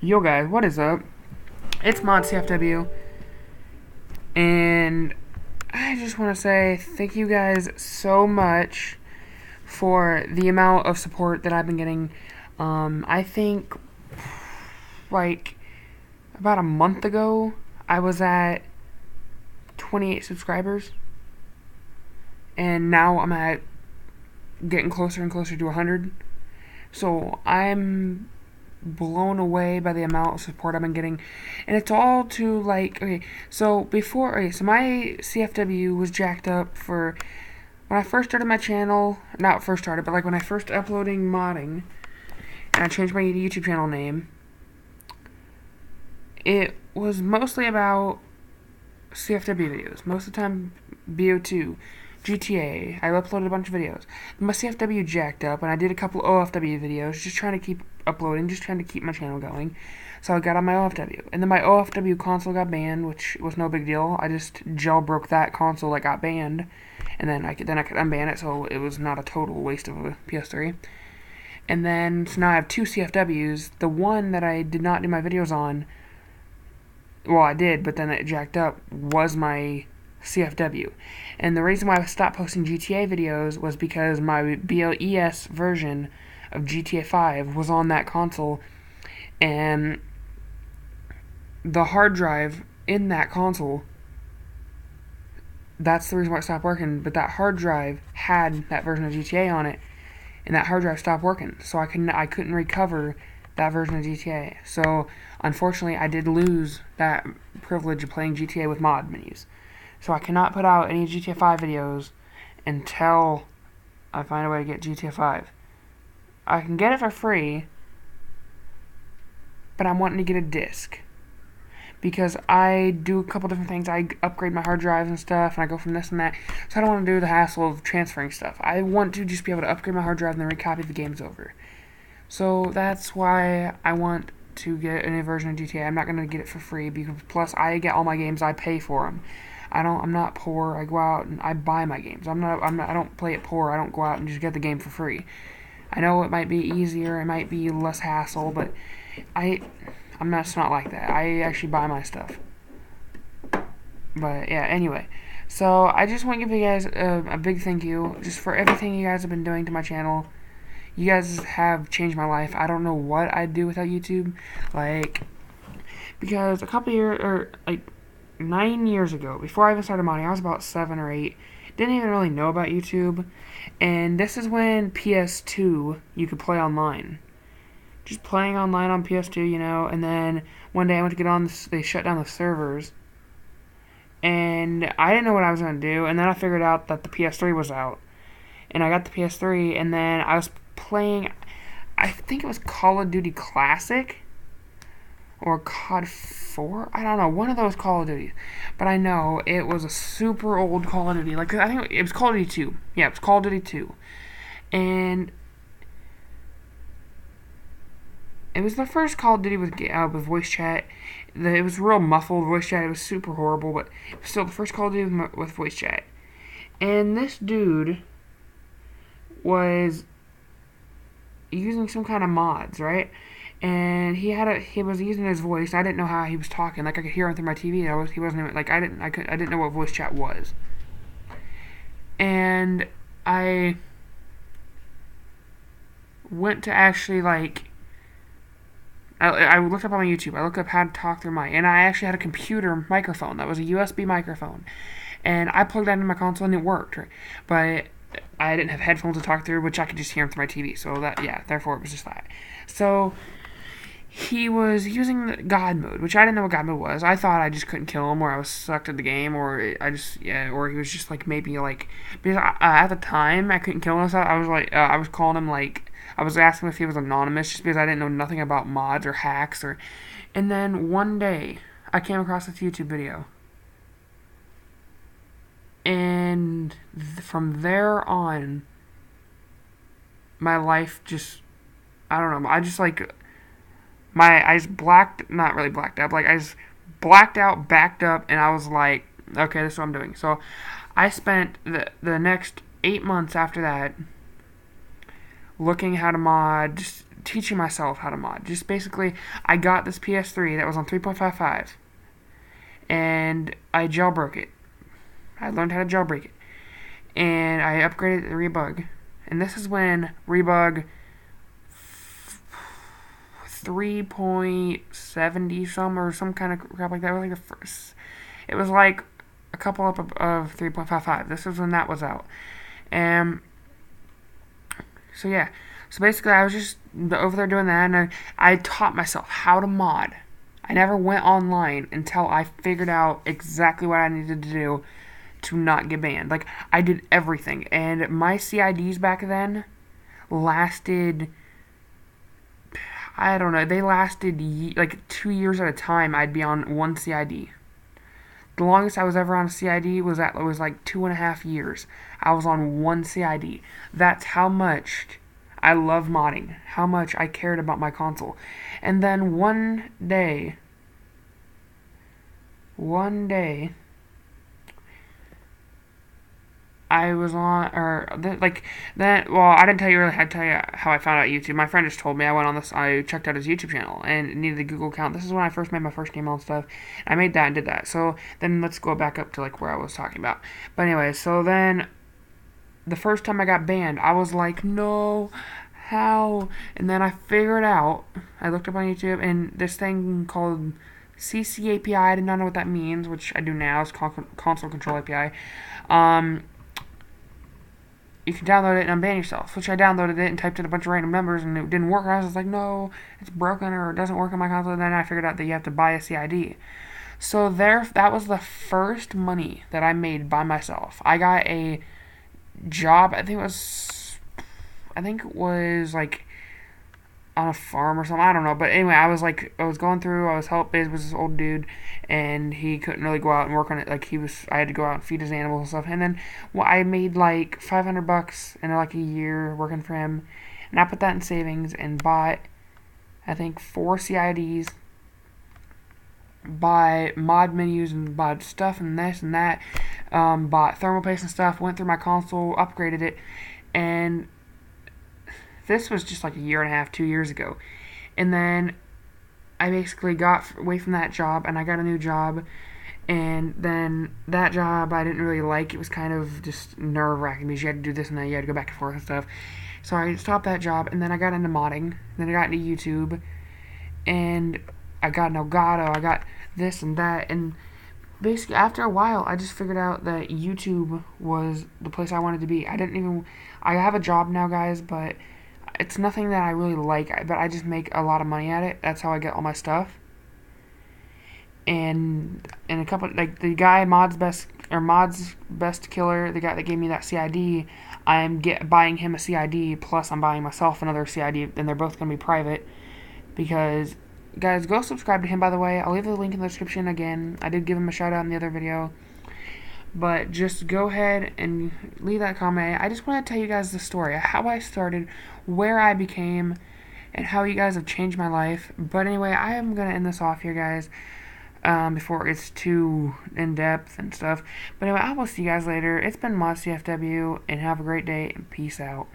Yo guys, what is up? It's Mod CFW, and I just want to say thank you guys so much for the amount of support that I've been getting. I think like about a month ago, I was at 28 subscribers, and now I'm at getting closer and closer to 100. So I'm blown away by the amount of support I've been getting, and it's all to like so my CFW was jacked up for when I first started my channel. Not first started, but like when I first uploading modding, and I changed my YouTube channel name. It was mostly about CFW videos. Most of the time, BO2, GTA. I uploaded a bunch of videos. My CFW jacked up, and I did a couple OFW videos, just trying to keep uploading, just trying to keep my channel going. So I got on my OFW, and then my OFW console got banned, which was no big deal. I just jailbroke that console that got banned, and then I could unban it, so it was not a total waste of a PS3. And then so now I have two CFWs. The one that I did not do my videos on, well, I did, but then it jacked up, was my CFW. And the reason why I stopped posting GTA videos was because my BLES version of GTA 5 was on that console, and the hard drive in that console, that's the reason why it stopped working. But that hard drive had that version of GTA on it, and that hard drive stopped working, so I couldn't recover that version of GTA. So unfortunately, I did lose that privilege of playing GTA with mod menus. So I cannot put out any GTA 5 videos until I find a way to get GTA 5. I can get it for free, but I'm wanting to get a disc, because I do a couple different things. I upgrade my hard drives and stuff, and I go from this and that. So I don't want to do the hassle of transferring stuff. I want to just be able to upgrade my hard drive and then recopy the games over. So that's why I want to get a new version of GTA. I'm not going to get it for free, because plus I get all my games, I pay for them. I'm not poor. I go out and I buy my games. I don't play it poor. I don't go out and just get the game for free. I know it might be easier, it might be less hassle, but I'm not, it's not like that. I actually buy my stuff. But yeah, anyway. So I just want to give you guys a big thank you just for everything you guys have been doing to my channel. You guys have changed my life. I don't know what I'd do without YouTube. Because a couple years, or 9 years ago, before I even started modding, I was about 7 or 8. Didn't even really know about YouTube. And this is when PS2, you could play online. Just playing online on PS2, and then one day I went to get on, they shut down the servers. And I didn't know what I was going to do, and then I figured out that the PS3 was out. And I got the PS3, and then I was playing, I think it was Call of Duty Classic or COD 4. I don't know, one of those Call of Duties. But I know it was a super old Call of Duty. I think it was Call of Duty 2. Yeah, it was Call of Duty 2. And it was the first Call of Duty with voice chat. It was real muffled voice chat. It was super horrible, but it was still the first Call of Duty with voice chat. And this dude was using some kind of mods, right? And he was using his voice. I didn't know how he was talking. I could hear him through my TV. He wasn't even, I didn't know what voice chat was. And I went to actually I looked up on my YouTube. I looked up how to talk through and I actually had a computer microphone that was a USB microphone, and I plugged that into my console and it worked. Right? But I didn't have headphones to talk through, which I could just hear him through my TV. So therefore it was just that. So he was using God mode, which I didn't know what God mode was. I thought I just couldn't kill him, or I was sucked at the game, or or he was just because at the time I couldn't kill him. So I was calling him I was asking if he was anonymous, just because I didn't know nothing about mods or hacks And then one day I came across this YouTube video, and from there on, my life just, I don't know. I just my eyes not really blacked out. I just blacked out, backed up, and I was like, okay, this is what I'm doing. So I spent the next 8 months after that looking how to mod, just teaching myself how to mod. Just basically, I got this PS3 that was on 3.55, and I jailbroke it. I learned how to jailbreak it, and I upgraded it to Rebug. And this is when Rebug 3.70 some or some kind of crap like that. It was like the first. It was like a couple up of 3.55. This was when that was out, and so yeah. So basically, I was just over there doing that, and I taught myself how to mod. I never went online until I figured out exactly what I needed to do to not get banned. Like, I did everything, and my CIDs back then lasted, I don't know, they lasted like 2 years at a time. I'd be on one CID. The longest I was ever on a CID was like 2.5 years. I was on one CID. That's how much I love modding, how much I cared about my console. And then one day, I was on, well, I didn't tell you really how to tell you how I found out YouTube. My friend just told me. I checked out his YouTube channel and needed a Google account. This is when I first made my first email and stuff. I made that and did that. So then let's go back up to like where I was talking about. But anyway, so then the first time I got banned, I was like, no, how? And then I figured out, I looked up on YouTube, and this thing called CC API, I did not know what that means, which I do now, it's Console Control API. You can download it and unban yourself, which I downloaded it and typed in a bunch of random numbers, and it didn't work. I was just like, no, it's broken, or it doesn't work on my console. And then I figured out that you have to buy a CID. So that was the first money that I made by myself. I got a job. I think it was like on a farm or something. I don't know. But anyway, I was going through. I was helping with this old dude, and he couldn't really go out and work on it. Like I had to go out and feed his animals and stuff. And then I made like $500 in like a year working for him, and I put that in savings and bought, I think, 4 CIDs. Bought mod menus and bought stuff and this and that. Bought thermal paste and stuff. Went through my console, upgraded it, and this was just like a year and a half, 2 years ago. And then I basically got away from that job, and I got a new job. And then that job I didn't really like. It was kind of just nerve-wracking because you had to do this and that. You had to go back and forth and stuff. So I stopped that job, and then I got into modding. Then I got into YouTube, and I got an Elgato. I got this and that. And basically, after a while, I just figured out that YouTube was the place I wanted to be. I have a job now, guys, but it's nothing that I really like, but I just make a lot of money at it. That's how I get all my stuff. And a couple, like the guy Mod's Best Killer, the guy that gave me that CID, I'm buying him a CID, plus I'm buying myself another CID, and they're both going to be private. Because, guys, go subscribe to him, by the way. I'll leave the link in the description again. I did give him a shout out in the other video. But just go ahead and leave that comment. I just want to tell you guys the story, how I started, where I became, and how you guys have changed my life. But anyway, I am going to end this off here, guys, before it gets too in-depth and stuff. But anyway, I will see you guys later. It's been ModCFW, and have a great day, and peace out.